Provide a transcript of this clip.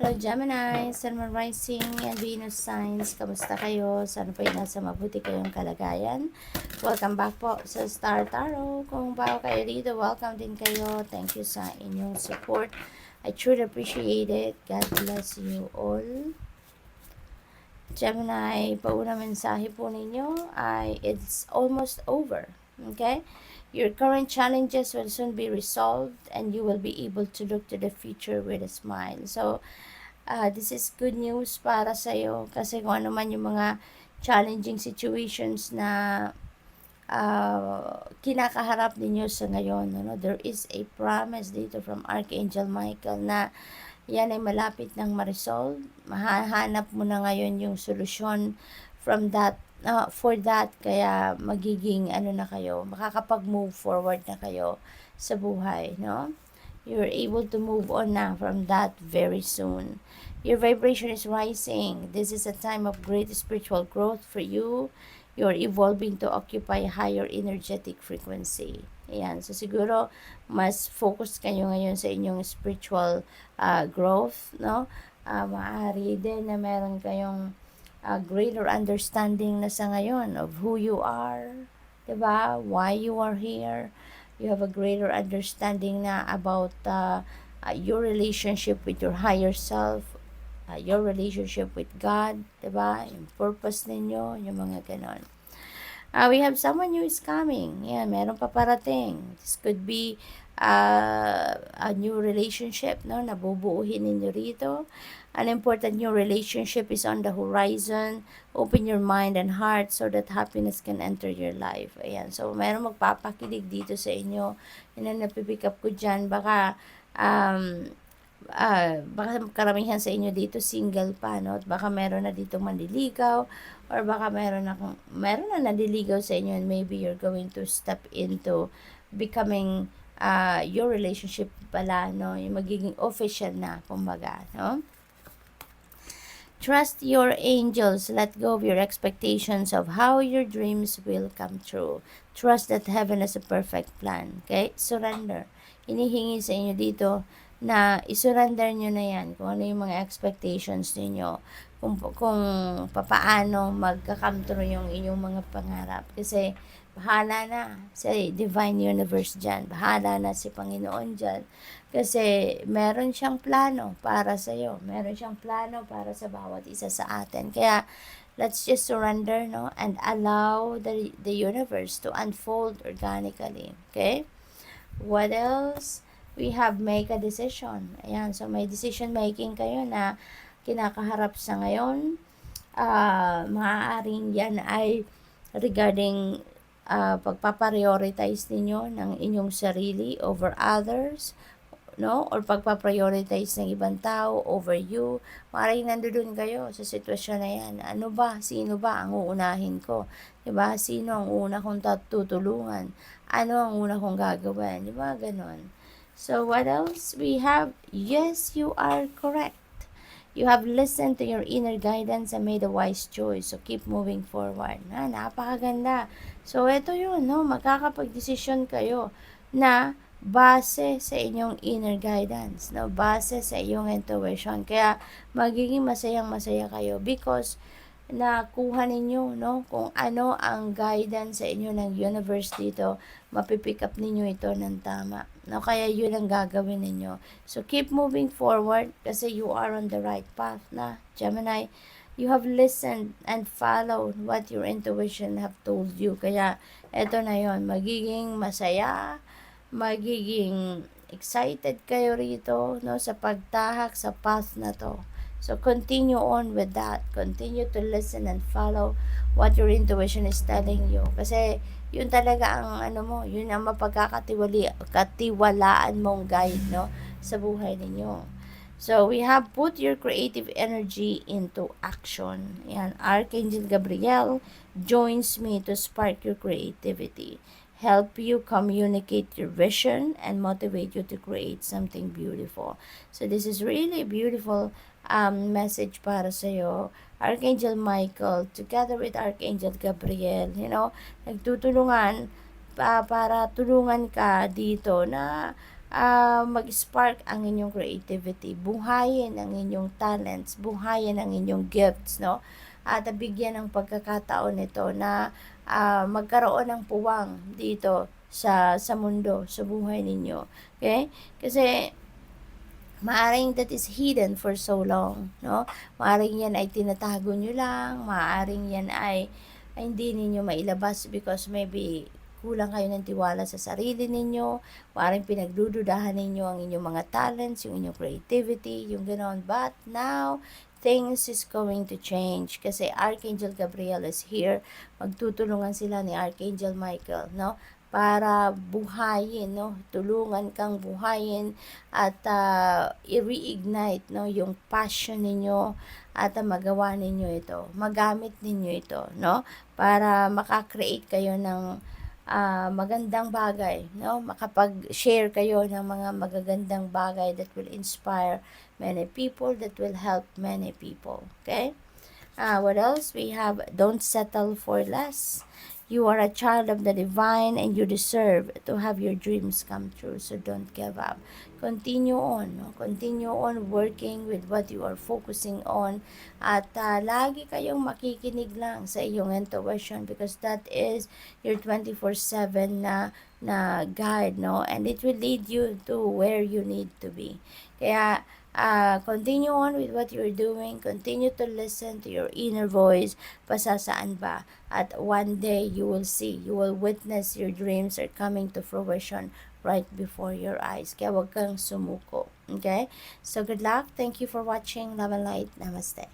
Hello Gemini, Sun, Moon, Rising, and Venus signs. Kamusta kayo? Sana po nasa mabuti kayong kalagayan. Welcome back po sa Star Tarot. Kung bago kayo dito, welcome din kayo. Thank you sa inyong support. I truly appreciate it. God bless you all. Gemini, paunang mensahe po ninyo ay it's almost over. Okay? Your current challenges will soon be resolved and you will be able to look to the future with a smile. So, this is good news para sa iyo kasi kung ano man yung mga challenging situations na kinakaharap ninyo sa ngayon, there is a promise dito from Archangel Michael na yan ay malapit nang ma-resolve. Mahahanap mo na ngayon yung solusyon from that, for that, kaya magiging na kayo, makakapag-move forward na kayo sa buhay, no? You're able to move on na from that very soon. Your vibration is rising. This is a time of great spiritual growth for you. You're evolving to occupy a higher energetic frequency. Ayan. So, siguro, mas focus kayo ngayon sa inyong spiritual growth, no? Maaari din na meron kayong greater understanding na sa ngayon of who you are, diba? Why you are here. You have a greater understanding na about your relationship with your higher self, your relationship with God, diba? Yung purpose ninyo, yung mga ganon. We have someone new is coming. Yan, meron pa parating. This could be a new relationship, no? Nabubuuhin ninyo rito. An important new relationship is on the horizon. Open your mind and heart so that happiness can enter your life. Ayan. So, meron magpapakilig dito sa inyo. Yun ang napipick up ko dyan. Baka karamihan sa inyo dito single pa, no? At baka meron na dito manliligaw or baka meron na naliligaw sa inyo and maybe you're going to step into becoming your relationship pala, no? Yung magiging official na, kumbaga, no? Trust your angels. Let go of your expectations of how your dreams will come true. Trust that heaven has a perfect plan. Okay? Surrender. Hinihingi sa inyo dito na isurrender nyo na yan kung ano yung mga expectations ninyo, kung papaano magka-come true yung inyong mga pangarap. Kasi bahala na si Divine Universe dyan, bahala na si Panginoon dyan, kasi meron siyang plano para sa iyo, meron siyang plano para sa bawat isa sa atin. Kaya let's just surrender, no, and allow the universe to unfold organically. Okay? What else? We have make a decision. Ayan, so may decision making kayo na kinakaharap sa ngayon. Maaaring yan ay regarding pagpaprioritize ninyo ng inyong sarili over others, no? Or pagpaprioritize ng ibang tao over you. Maaaring nandoon kayo sa sitwasyon na yan. Ano ba? Sino ba ang uunahin ko? Diba? Sino ang una kong tutulungan? Ano ang una kong gagawin? Diba? Ganon. So, what else? We have, yes, you are correct. You have listened to your inner guidance and made a wise choice. So, keep moving forward. Napakaganda. So, ito yun, no? Magkakapag-desisyon kayo na base sa inyong inner guidance, no? Base sa iyong intuition. Kaya, magiging masayang-masaya kayo because nakuha ninyo, no? Kung ano ang guidance sa inyo ng universe dito, mapipick up ninyo ito ng tama. No? Kaya yun ang gagawin ninyo. So, keep moving forward kasi you are on the right path na, Gemini. You have listened and followed what your intuition have told you. Kaya, eto na yon, magiging masaya, magiging excited kayo rito, no, sa pagtahak sa path na to. So, continue on with that. Continue to listen and follow what your intuition is telling you. Kasi, yun talaga ang yun ang mapagkakatiwalaan mong guide, no, sa buhay ninyo. So, we have put your creative energy into action. Yan, Archangel Gabriel joins me to spark your creativity, help you communicate your vision, and motivate you to create something beautiful. So, this is really beautiful message para sa iyo. Archangel Michael together with Archangel Gabriel, nagtutulungan para tulungan ka dito na mag-spark ang inyong creativity, buhayin ang inyong talents, buhayin ang inyong gifts, no? At bigyan ng pagkakataon ito na magkaroon ng puwang dito sa mundo, sa buhay ninyo. Okay? Kasi maaring that is hidden for so long, no? Maaring yan ay tinatago nyo lang, maaring yan ay hindi ninyo mailabas because maybe kulang kayo ng tiwala sa sarili ninyo, maaring pinagdududahan ninyo ang inyong mga talents, yung inyong creativity, yung ganoon. But now, things is going to change kasi Archangel Gabriel is here. Magtutulungan sila ni Archangel Michael, no? Para buhayin, no? Tulungan kang buhayin at i-reignite, no, yung passion ninyo at magawa ninyo ito, magamit ninyo ito, no, para makakreate kayo ng magandang bagay, no, makapag-share kayo ng mga magagandang bagay that will inspire many people, that will help many people. Okay? What else? We have don't settle for less. You are a child of the divine and you deserve to have your dreams come true. So don't give up. Continue on. No? Continue on working with what you are focusing on. At lagi kayong makikinig lang sa iyong intuition because that is your 24/7 na guide, no? And it will lead you to where you need to be. Kaya continue on with what you're doing. Continue to listen to your inner voice. Pasasaan ba? At one day, you will see, you will witness your dreams are coming to fruition right before your eyes. Kaya wag kang sumuko. Okay? So, good luck. Thank you for watching. Love and light. Namaste.